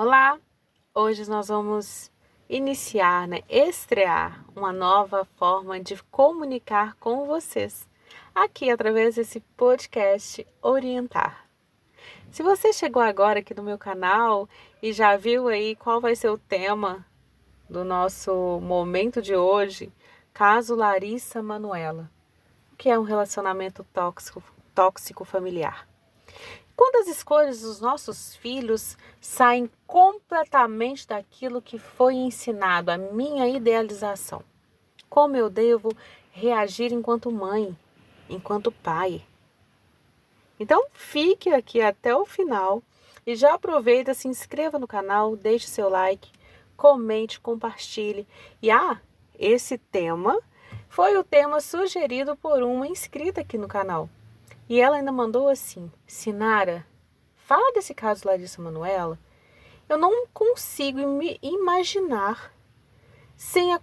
Olá! Hoje nós vamos iniciar, estrear uma nova forma de comunicar com vocês, aqui através desse podcast Orientar. Se você chegou agora aqui no meu canal e já viu aí qual vai ser o tema do nosso momento de hoje, caso Larissa Manoela, o que é um relacionamento tóxico familiar. Quando as escolhas dos nossos filhos saem completamente daquilo que foi ensinado, a minha idealização, como eu devo reagir enquanto mãe, enquanto pai? Então fique aqui até o final e já aproveita, se inscreva no canal, deixe seu like, comente, compartilhe. E esse tema foi o tema sugerido por uma inscrita aqui no canal. E ela ainda mandou assim: Sinara, fala desse caso Larissa Manoela. Eu não consigo me imaginar sem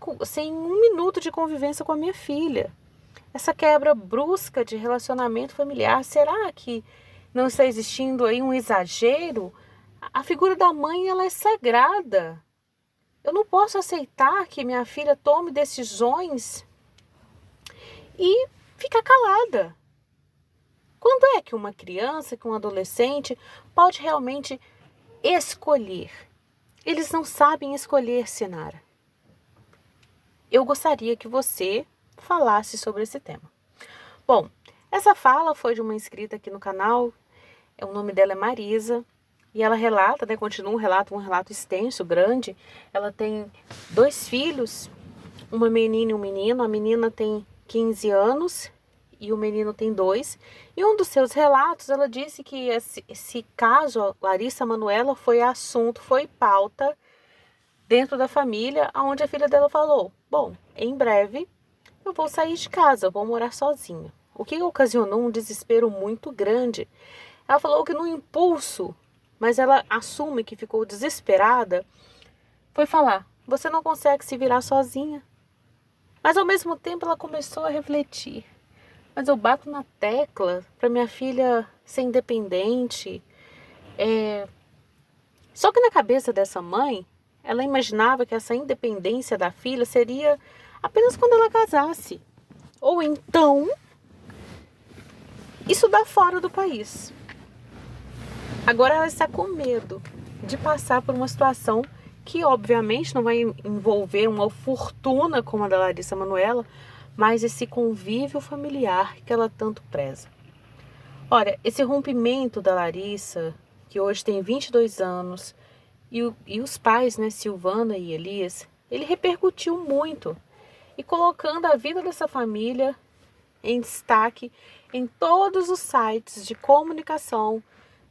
um minuto de convivência com a minha filha. Essa quebra brusca de relacionamento familiar, será que não está existindo aí um exagero? A figura da mãe, ela é sagrada. Eu não posso aceitar que minha filha tome decisões e ficar calada. Quando é que uma criança, que um adolescente pode realmente escolher? Eles não sabem escolher, Sinara. Eu gostaria que você falasse sobre esse tema. Bom, essa fala foi de uma inscrita aqui no canal. O nome dela é Marisa. E ela relata, continua um relato extenso, grande. Ela tem 2 filhos, uma menina e um menino. A menina tem 15 anos e o menino tem 2. E um dos seus relatos, ela disse que esse caso, Larissa Manoela, foi assunto, foi pauta dentro da família, onde a filha dela falou: bom, em breve eu vou sair de casa, eu vou morar sozinha. O que ocasionou um desespero muito grande. Ela falou que no impulso, mas ela assume que ficou desesperada, foi falar: você não consegue se virar sozinha. Mas ao mesmo tempo ela começou a refletir: mas eu bato na tecla para minha filha ser independente. Só que na cabeça dessa mãe, ela imaginava que essa independência da filha seria apenas quando ela casasse. Ou então, estudar fora do país. Agora ela está com medo de passar por uma situação que obviamente não vai envolver uma fortuna como a da Larissa Manoela, mas esse convívio familiar que ela tanto preza. Olha, esse rompimento da Larissa, que hoje tem 22 anos, e os pais, Silvana e Elias, ele repercutiu muito e colocando a vida dessa família em destaque em todos os sites de comunicação,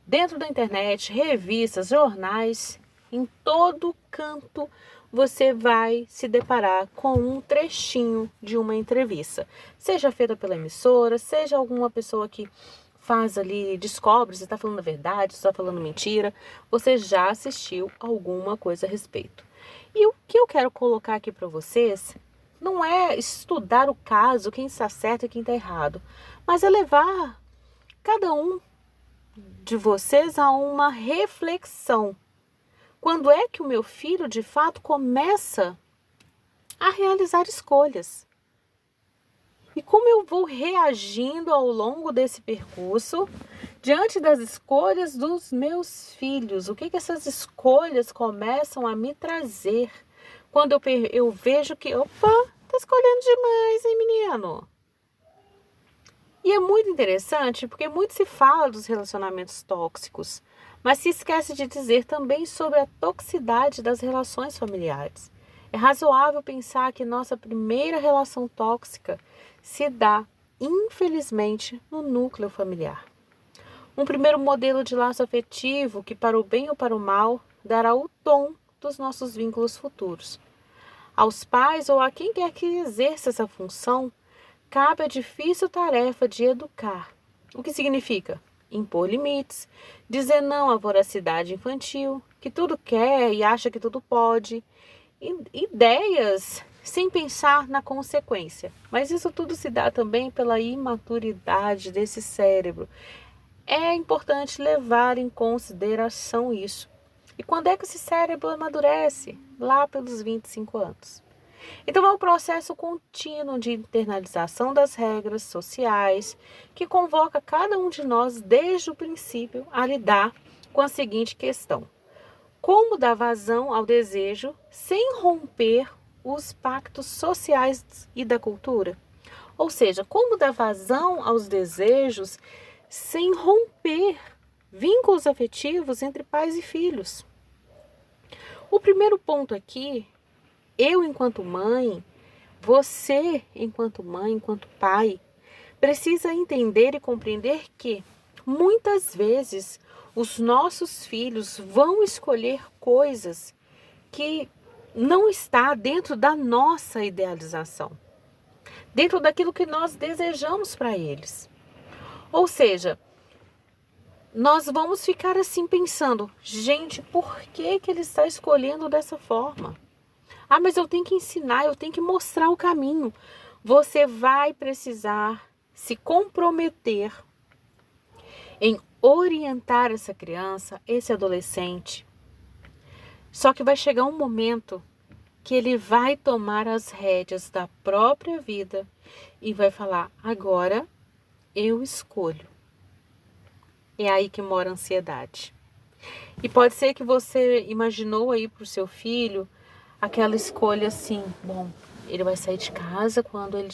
dentro da internet, revistas, jornais, em todo canto você vai se deparar com um trechinho de uma entrevista, seja feita pela emissora, seja alguma pessoa que faz ali, descobre se está falando a verdade, se está falando mentira, você já assistiu alguma coisa a respeito. E o que eu quero colocar aqui para vocês não é estudar o caso, quem está certo e quem está errado, mas é levar cada um de vocês a uma reflexão. Quando é que o meu filho, de fato, começa a realizar escolhas? E como eu vou reagindo ao longo desse percurso diante das escolhas dos meus filhos? O que essas escolhas começam a me trazer quando eu vejo que, opa, tá escolhendo demais, hein, menino? E é muito interessante porque muito se fala dos relacionamentos tóxicos, mas se esquece de dizer também sobre a toxicidade das relações familiares. É razoável pensar que nossa primeira relação tóxica se dá, infelizmente, no núcleo familiar. Um primeiro modelo de laço afetivo que, para o bem ou para o mal, dará o tom dos nossos vínculos futuros. Aos pais ou a quem quer que exerça essa função, cabe a difícil tarefa de educar. O que significa? Impor limites, dizer não à voracidade infantil, que tudo quer e acha que tudo pode, ideias sem pensar na consequência. Mas isso tudo se dá também pela imaturidade desse cérebro. É importante levar em consideração isso. E quando é que esse cérebro amadurece? Lá pelos 25 anos. Então, é um processo contínuo de internalização das regras sociais que convoca cada um de nós desde o princípio a lidar com a seguinte questão: como dar vazão ao desejo sem romper os pactos sociais e da cultura? Ou seja, como dar vazão aos desejos sem romper vínculos afetivos entre pais e filhos? O primeiro ponto aqui, eu enquanto mãe, você enquanto mãe, enquanto pai, precisa entender e compreender que muitas vezes os nossos filhos vão escolher coisas que não está dentro da nossa idealização, dentro daquilo que nós desejamos para eles. Ou seja, nós vamos ficar assim pensando, gente, por que ele está escolhendo dessa forma? Ah, mas eu tenho que ensinar, eu tenho que mostrar o caminho. Você vai precisar se comprometer em orientar essa criança, esse adolescente. Só que vai chegar um momento que ele vai tomar as rédeas da própria vida e vai falar, agora eu escolho. É aí que mora a ansiedade. E pode ser que você imaginou aí para o seu filho aquela escolha assim, bom, ele vai sair de casa quando ele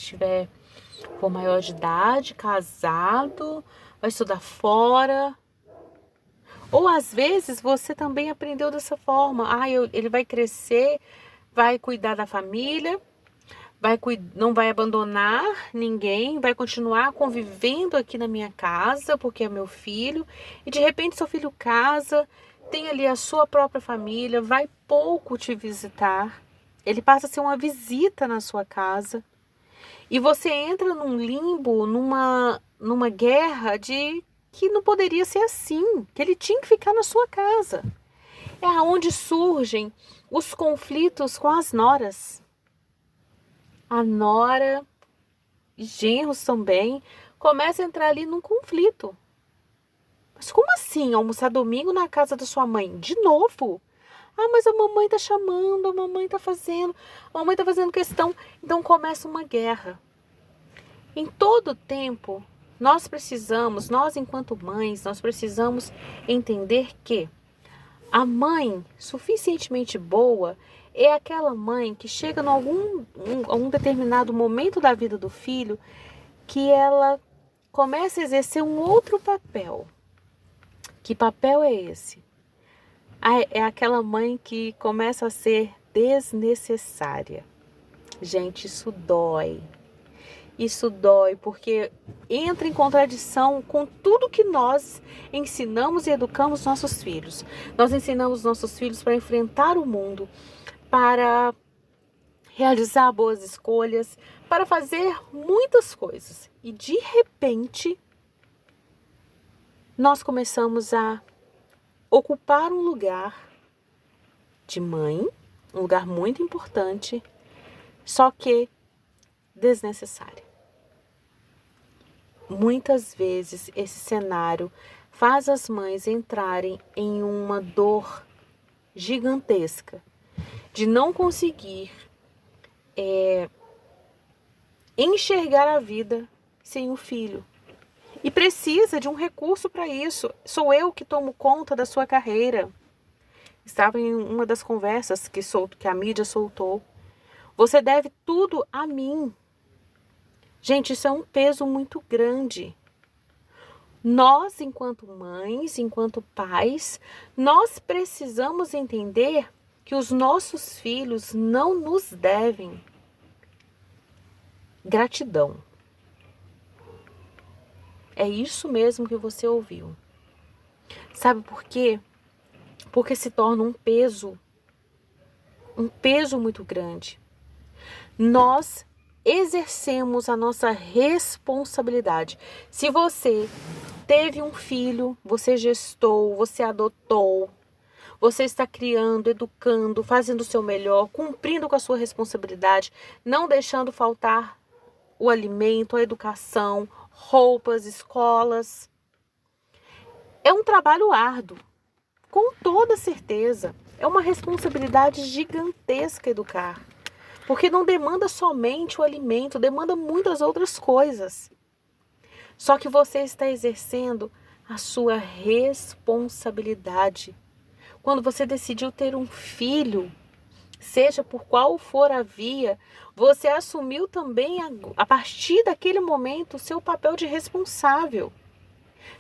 for maior de idade, casado, vai estudar fora. Ou às vezes você também aprendeu dessa forma. Ele vai crescer, vai cuidar da família, não vai abandonar ninguém, vai continuar convivendo aqui na minha casa, porque é meu filho. E de repente seu filho casa, tem ali a sua própria família, vai pouco te visitar. Ele passa a ser uma visita na sua casa. E você entra num limbo, numa guerra de que não poderia ser assim, que ele tinha que ficar na sua casa. É aonde surgem os conflitos com as noras. A nora e genros também começam a entrar ali num conflito. Mas como assim almoçar domingo na casa da sua mãe? De novo? Ah, mas a mamãe tá chamando, a mamãe tá fazendo questão. Então começa uma guerra. Em todo tempo, nós enquanto mães, nós precisamos entender que a mãe suficientemente boa é aquela mãe que chega em algum determinado momento da vida do filho que ela começa a exercer um outro papel. Que papel é esse? É aquela mãe que começa a ser desnecessária. Gente, isso dói. Isso dói porque entra em contradição com tudo que nós ensinamos e educamos nossos filhos. Nós ensinamos nossos filhos para enfrentar o mundo, para realizar boas escolhas, para fazer muitas coisas. E de repente, nós começamos a ocupar um lugar de mãe, um lugar muito importante, só que desnecessário. Muitas vezes esse cenário faz as mães entrarem em uma dor gigantesca de não conseguir enxergar a vida sem o filho. E precisa de um recurso para isso. Sou eu que tomo conta da sua carreira. Estava em uma das conversas que a mídia soltou. Você deve tudo a mim. Gente, isso é um peso muito grande. Nós, enquanto mães, enquanto pais, nós precisamos entender que os nossos filhos não nos devem gratidão. É isso mesmo que você ouviu. Sabe por quê? Porque se torna um peso muito grande. Nós exercemos a nossa responsabilidade. Se você teve um filho, você gestou, você adotou, você está criando, educando, fazendo o seu melhor, cumprindo com a sua responsabilidade, não deixando faltar o alimento, a educação, roupas, escolas. É um trabalho árduo. Com toda certeza. É uma responsabilidade gigantesca educar. Porque não demanda somente o alimento, demanda muitas outras coisas. Só que você está exercendo a sua responsabilidade. Quando você decidiu ter um filho, seja por qual for a via, você assumiu também, a partir daquele momento, o seu papel de responsável.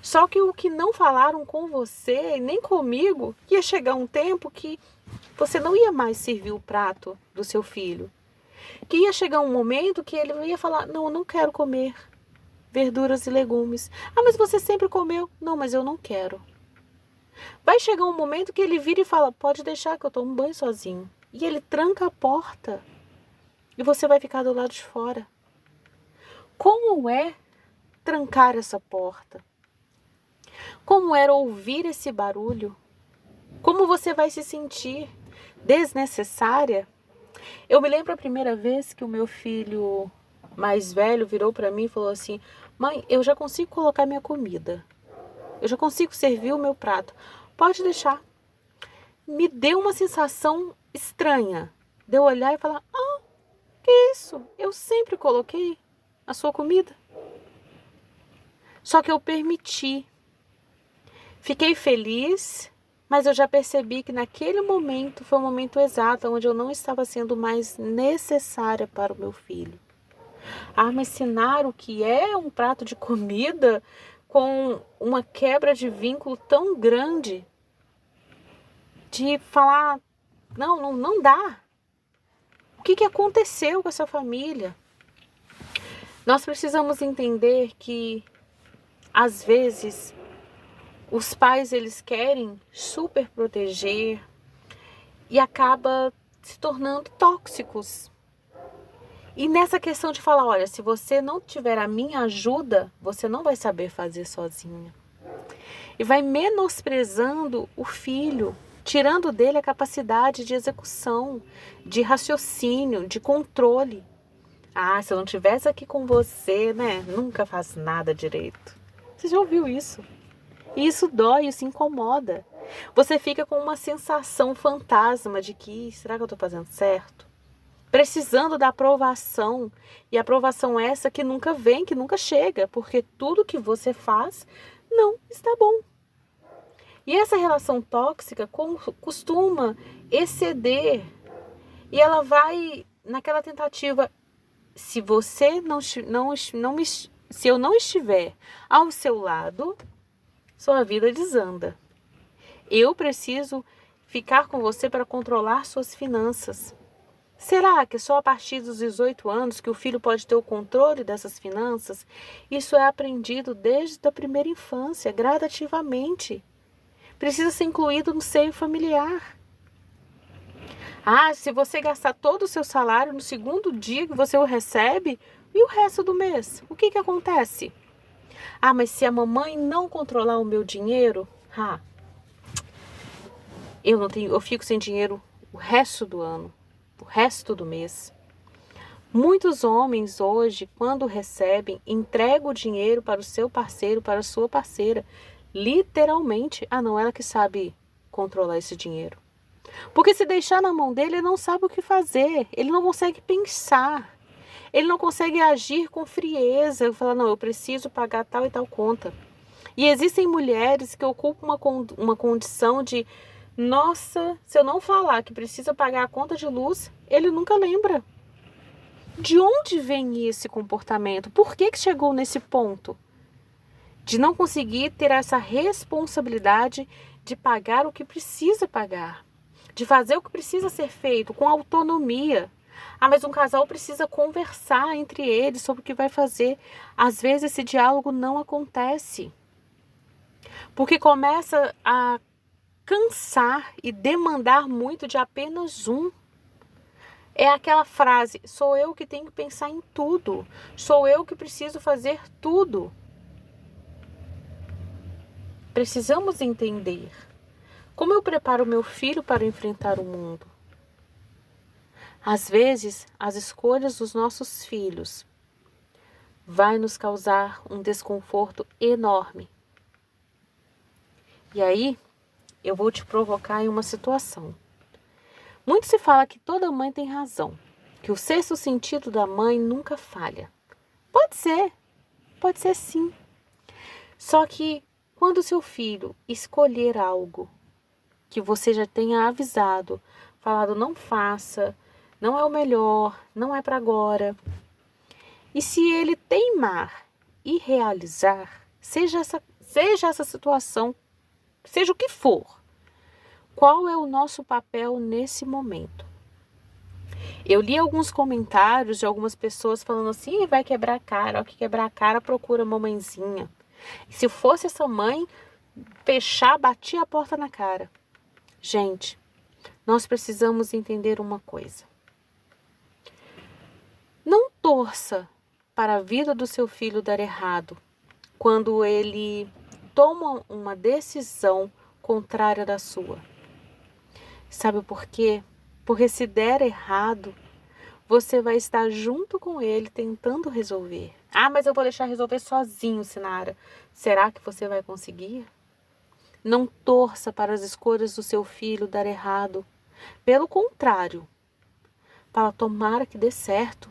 Só que o que não falaram com você, nem comigo, ia chegar um tempo que você não ia mais servir o prato do seu filho. Que ia chegar um momento que ele ia falar, não, eu não quero comer verduras e legumes. Ah, mas você sempre comeu. Não, mas eu não quero. Vai chegar um momento que ele vira e fala, pode deixar que eu tomo banho sozinho. E ele tranca a porta. E você vai ficar do lado de fora. Como é trancar essa porta? Como era ouvir esse barulho? Como você vai se sentir? Desnecessária? Eu me lembro a primeira vez que o meu filho mais velho virou para mim e falou assim, mãe, eu já consigo colocar minha comida. Eu já consigo servir o meu prato. Pode deixar. Me deu uma sensação estranha. De eu olhar e falar, que isso? Eu sempre coloquei a sua comida. Só que eu permiti. Fiquei feliz, mas eu já percebi que naquele momento foi o momento exato onde eu não estava sendo mais necessária para o meu filho. Me ensinar o que é um prato de comida com uma quebra de vínculo tão grande, de falar, não dá. O que aconteceu com essa família? Nós precisamos entender que, às vezes, os pais, eles querem super proteger e acaba se tornando tóxicos. E nessa questão de falar, olha, se você não tiver a minha ajuda, você não vai saber fazer sozinha. E vai menosprezando o filho, tirando dele a capacidade de execução, de raciocínio, de controle. Se eu não estivesse aqui com você, né, nunca faz nada direito. Você já ouviu isso? E isso dói, isso incomoda. Você fica com uma sensação fantasma de que, será que eu estou fazendo certo? Precisando da aprovação. E aprovação essa que nunca vem, que nunca chega. Porque tudo que você faz não está bom. E essa relação tóxica costuma exceder. E ela vai naquela tentativa. Se você se eu não estiver ao seu lado, sua vida desanda. Eu preciso ficar com você para controlar suas finanças. Será que só a partir dos 18 anos que o filho pode ter o controle dessas finanças? Isso é aprendido desde a primeira infância, gradativamente. Precisa ser incluído no seio familiar. Se você gastar todo o seu salário no segundo dia que você o recebe, e o resto do mês? O que acontece? Mas se a mamãe não controlar o meu dinheiro, eu fico sem dinheiro o resto do ano, o resto do mês. Muitos homens hoje, quando recebem, entregam o dinheiro para o seu parceiro, para a sua parceira. Literalmente, não, ela que sabe controlar esse dinheiro. Porque se deixar na mão dele, ele não sabe o que fazer, ele não consegue pensar, ele não consegue agir com frieza, falar, não, eu preciso pagar tal e tal conta. E existem mulheres que ocupam uma condição de, nossa, se eu não falar que precisa pagar a conta de luz, ele nunca lembra. De onde vem esse comportamento? Por que chegou nesse ponto? De não conseguir ter essa responsabilidade de pagar o que precisa pagar. De fazer o que precisa ser feito com autonomia. Mas um casal precisa conversar entre eles sobre o que vai fazer. Às vezes esse diálogo não acontece. Porque começa a cansar e demandar muito de apenas um. É aquela frase, sou eu que tenho que pensar em tudo. Sou eu que preciso fazer tudo. Precisamos entender. Como eu preparo meu filho para enfrentar o mundo? Às vezes, as escolhas dos nossos filhos vai nos causar um desconforto enorme. E aí, eu vou te provocar em uma situação. Muito se fala que toda mãe tem razão, que o sexto sentido da mãe nunca falha. Pode ser sim. Só que quando seu filho escolher algo que você já tenha avisado, falado não faça, não é o melhor, não é para agora. E se ele teimar e realizar, seja essa situação, seja o que for, qual é o nosso papel nesse momento? Eu li alguns comentários de algumas pessoas falando assim, vai quebrar a cara, ó, que quebrar a cara procura mamãezinha. E se fosse essa mãe, fechar, batia a porta na cara. Gente, nós precisamos entender uma coisa. Não torça para a vida do seu filho dar errado quando ele toma uma decisão contrária da sua. Sabe por quê? Porque se der errado, você vai estar junto com ele tentando resolver. Ah, mas eu vou deixar resolver sozinho, Sinara. Será que você vai conseguir? Não torça para as escolhas do seu filho dar errado. Pelo contrário, fala, tomara que dê certo.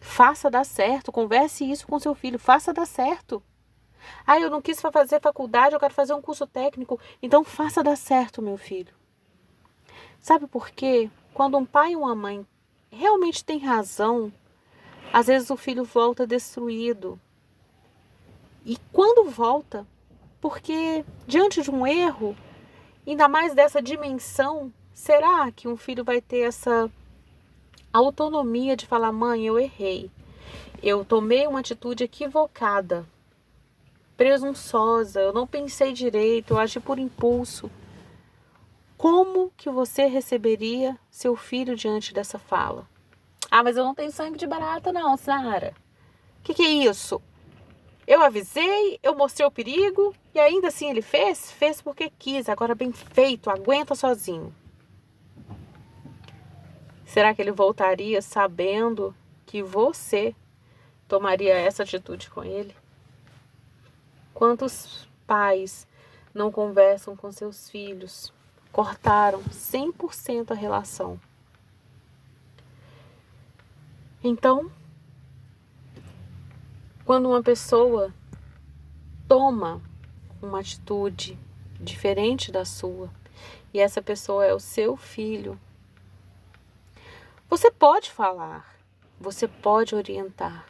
Faça dar certo. Converse isso com seu filho. Faça dar certo. Ah, eu não quis fazer faculdade, eu quero fazer um curso técnico. Então faça dar certo, meu filho. Sabe por quê? Quando um pai e uma mãe realmente têm razão, às vezes o filho volta destruído. E quando volta, porque diante de um erro, ainda mais dessa dimensão, será que um filho vai ter essa autonomia de falar, mãe, eu errei. Eu tomei uma atitude equivocada, presunçosa, eu não pensei direito, eu agi por impulso. Como que você receberia seu filho diante dessa fala? Ah, mas eu não tenho sangue de barata não, Sara. Que é isso? Eu avisei, eu mostrei o perigo e ainda assim ele fez? Fez porque quis, agora bem feito, aguenta sozinho. Será que ele voltaria sabendo que você tomaria essa atitude com ele? Quantos pais não conversam com seus filhos? Cortaram 100% a relação. Então, quando uma pessoa toma uma atitude diferente da sua, e essa pessoa é o seu filho, você pode falar, você pode orientar.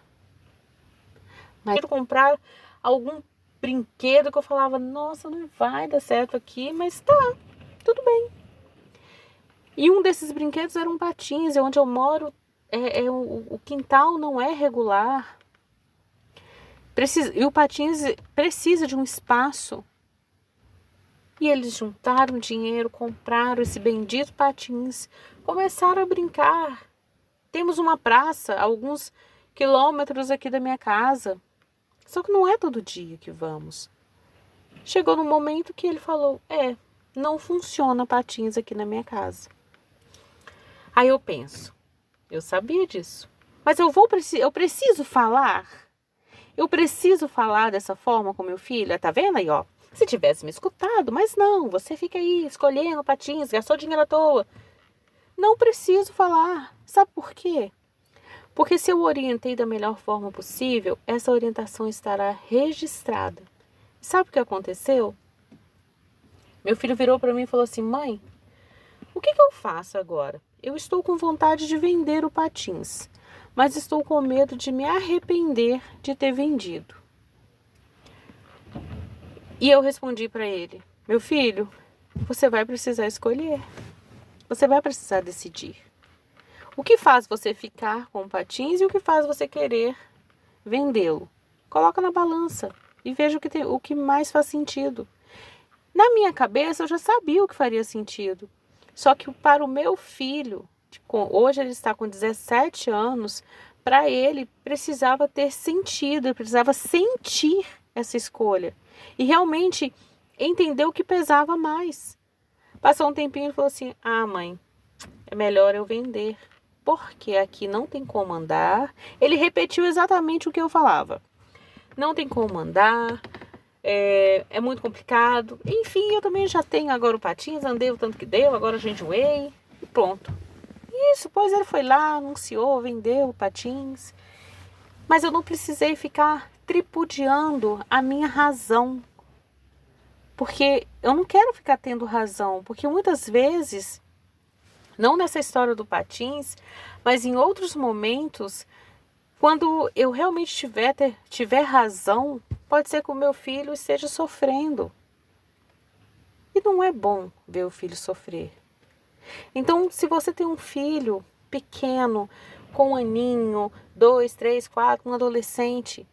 Mas eu comprar algum brinquedo que eu falava, nossa, não vai dar certo aqui, mas tá, tudo bem. E um desses brinquedos era um patins, onde eu moro, o quintal não é regular. E o patins precisa de um espaço. E eles juntaram dinheiro, compraram esse bendito patins, começaram a brincar. Temos uma praça a alguns quilômetros aqui da minha casa. Só que não é todo dia que vamos. Chegou no momento que ele falou, não funciona patins aqui na minha casa. Aí eu penso, eu sabia disso, mas eu preciso falar? Eu preciso falar dessa forma com meu filho? Tá vendo aí, ó? Se tivesse me escutado, mas não, você fica aí escolhendo patins, gastou dinheiro à toa. Não preciso falar. Sabe por quê? Porque se eu orientei da melhor forma possível, essa orientação estará registrada. Sabe o que aconteceu? Meu filho virou para mim e falou assim, mãe, o que eu faço agora? Eu estou com vontade de vender o patins, mas estou com medo de me arrepender de ter vendido. E eu respondi para ele, meu filho, você vai precisar escolher. Você vai precisar decidir. O que faz você ficar com o patins e o que faz você querer vendê-lo? Coloca na balança e veja o que mais faz sentido. Na minha cabeça eu já sabia o que faria sentido. Só que para o meu filho, hoje ele está com 17 anos, para ele precisava ter sentido, ele precisava sentir essa escolha. E realmente entender o que pesava mais. Passou um tempinho e falou assim, mãe, é melhor eu vender. Porque aqui não tem como andar. Ele repetiu exatamente o que eu falava. Não tem como andar. é muito complicado. Enfim, eu também já tenho agora o patins, andei o tanto que deu, agora já enjoei e pronto. Isso, pois ele foi lá, anunciou, vendeu o patins. Mas eu não precisei ficar tripudiando a minha razão. Porque eu não quero ficar tendo razão. Porque muitas vezes, não nessa história do patins, mas em outros momentos, quando eu realmente tiver razão, pode ser que o meu filho esteja sofrendo. E não é bom ver o filho sofrer. Então, se você tem um filho pequeno, com um aninho, 2, 3, 4, um adolescente,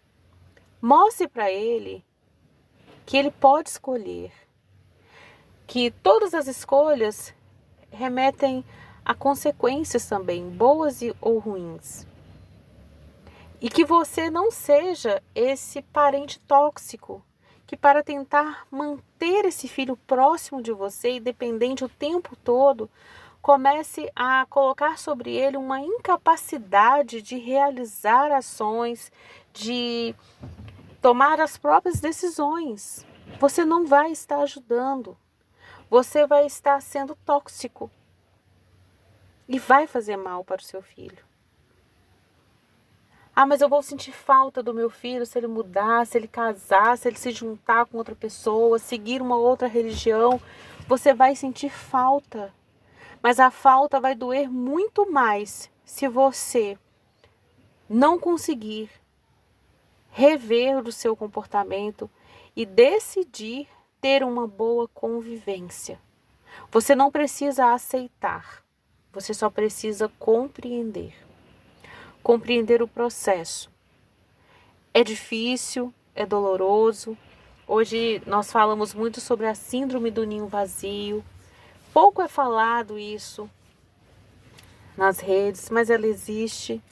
mostre para ele que ele pode escolher, que todas as escolhas remetem a consequências também, boas ou ruins. E que você não seja esse parente tóxico que, para tentar manter esse filho próximo de você e dependente o tempo todo, comece a colocar sobre ele uma incapacidade de realizar ações, de tomar as próprias decisões. Você não vai estar ajudando. Você vai estar sendo tóxico e vai fazer mal para o seu filho. Ah, mas eu vou sentir falta do meu filho se ele mudar, se ele casar, se ele se juntar com outra pessoa, seguir uma outra religião. Você vai sentir falta. Mas a falta vai doer muito mais se você não conseguir rever o seu comportamento e decidir ter uma boa convivência. Você não precisa aceitar, você só precisa compreender. Compreender o processo. É difícil, é doloroso. Hoje nós falamos muito sobre a síndrome do ninho vazio. Pouco é falado isso nas redes, mas ela existe.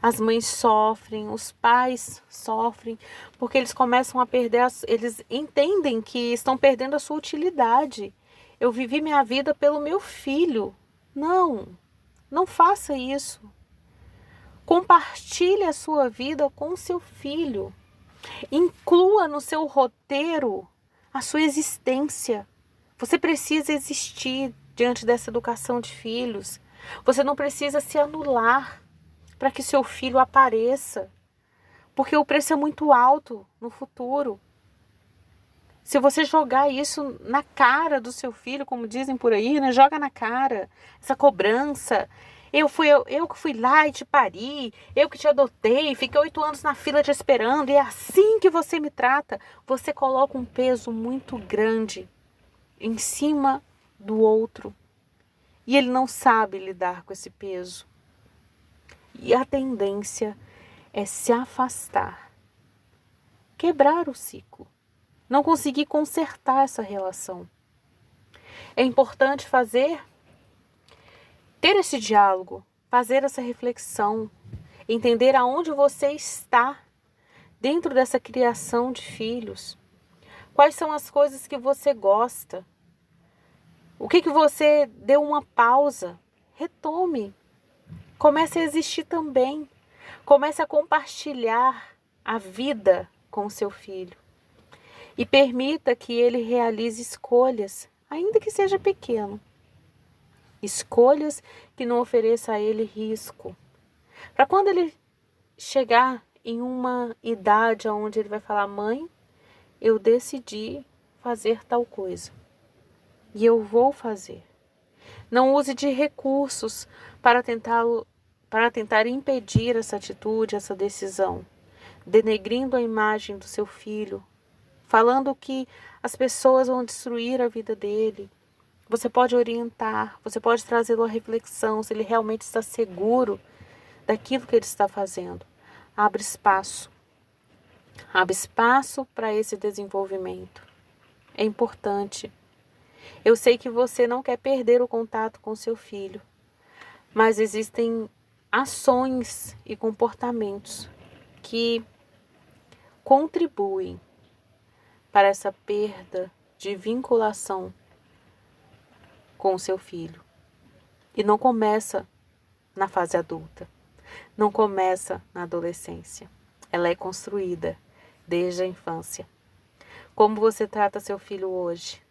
As mães sofrem, os pais sofrem, porque eles começam a perder, eles entendem que estão perdendo a sua utilidade. Eu vivi minha vida pelo meu filho. Não, não faça isso. Compartilhe a sua vida com o seu filho. Inclua no seu roteiro a sua existência. Você precisa existir diante dessa educação de filhos. Você não precisa se anular para que seu filho apareça, porque o preço é muito alto no futuro. Se você jogar isso na cara do seu filho, como dizem por aí, né? Joga na cara essa cobrança. Eu que fui lá e te pari, eu que te adotei, fiquei 8 anos na fila te esperando, e é assim que você me trata. Você coloca um peso muito grande em cima do outro. E ele não sabe lidar com esse peso. E a tendência é se afastar, quebrar o ciclo, não conseguir consertar essa relação. É importante ter esse diálogo, fazer essa reflexão, entender aonde você está dentro dessa criação de filhos. Quais são as coisas que você gosta? O que você deu uma pausa? Retome. Comece a existir também. Comece a compartilhar a vida com o seu filho. E permita que ele realize escolhas, ainda que seja pequeno. Escolhas que não ofereçam a ele risco. Para quando ele chegar em uma idade onde ele vai falar: mãe, eu decidi fazer tal coisa. E eu vou fazer. Não use de recursos para tentar impedir essa atitude, essa decisão. Denegrindo a imagem do seu filho. Falando que as pessoas vão destruir a vida dele. Você pode orientar, você pode trazê-lo à reflexão, se ele realmente está seguro daquilo que ele está fazendo. Abre espaço. Abre espaço para esse desenvolvimento. É importante. Eu sei que você não quer perder o contato com seu filho, mas existem ações e comportamentos que contribuem para essa perda de vinculação com o seu filho. E não começa na fase adulta, não começa na adolescência. Ela é construída desde a infância. Como você trata seu filho hoje?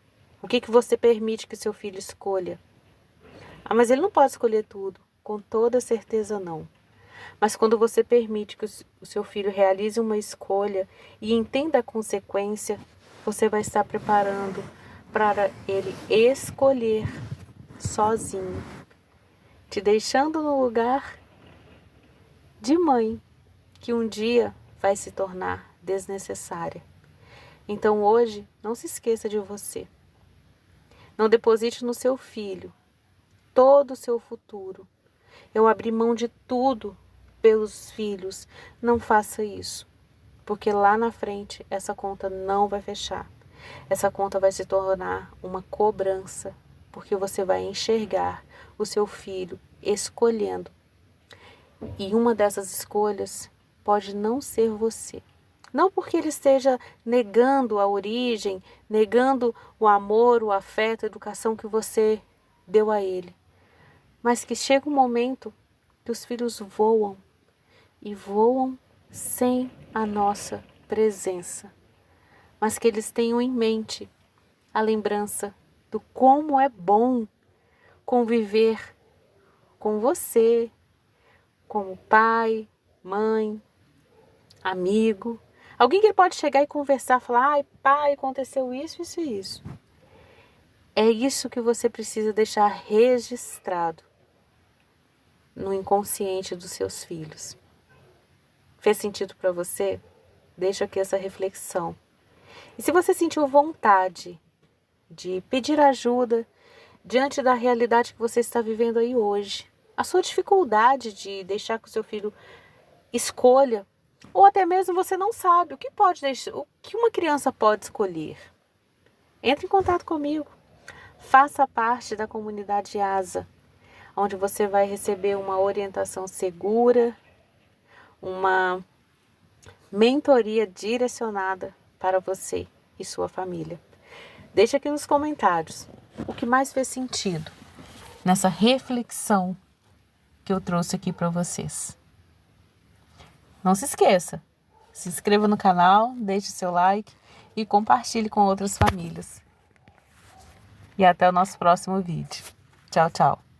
O que você permite que seu filho escolha? Ah, mas ele não pode escolher tudo. Com toda certeza não. Mas quando você permite que o seu filho realize uma escolha e entenda a consequência, você vai estar preparando para ele escolher sozinho, te deixando no lugar de mãe, que um dia vai se tornar desnecessária. Então hoje, não se esqueça de você. Não deposite no seu filho todo o seu futuro. Eu abri mão de tudo pelos filhos. Não faça isso, porque lá na frente essa conta não vai fechar. Essa conta vai se tornar uma cobrança, porque você vai enxergar o seu filho escolhendo. E uma dessas escolhas pode não ser você. Não porque ele esteja negando a origem, negando o amor, o afeto, a educação que você deu a ele. Mas que chega um momento que os filhos voam e voam sem a nossa presença. Mas que eles tenham em mente a lembrança do como é bom conviver com você, como pai, mãe, amigo. Alguém que ele pode chegar e conversar, falar, ai pai, aconteceu isso, isso e isso. É isso que você precisa deixar registrado no inconsciente dos seus filhos. Fez sentido para você? Deixa aqui essa reflexão. E se você sentiu vontade de pedir ajuda diante da realidade que você está vivendo aí hoje, a sua dificuldade de deixar que o seu filho escolha, ou até mesmo você não sabe o que pode deixar, o que uma criança pode escolher, entre em contato comigo. Faça parte da comunidade ASA, onde você vai receber uma orientação segura, uma mentoria direcionada para você e sua família. Deixe aqui nos comentários o que mais fez sentido nessa reflexão que eu trouxe aqui para vocês. Não se esqueça, se inscreva no canal, deixe seu like e compartilhe com outras famílias. E até o nosso próximo vídeo. Tchau, tchau.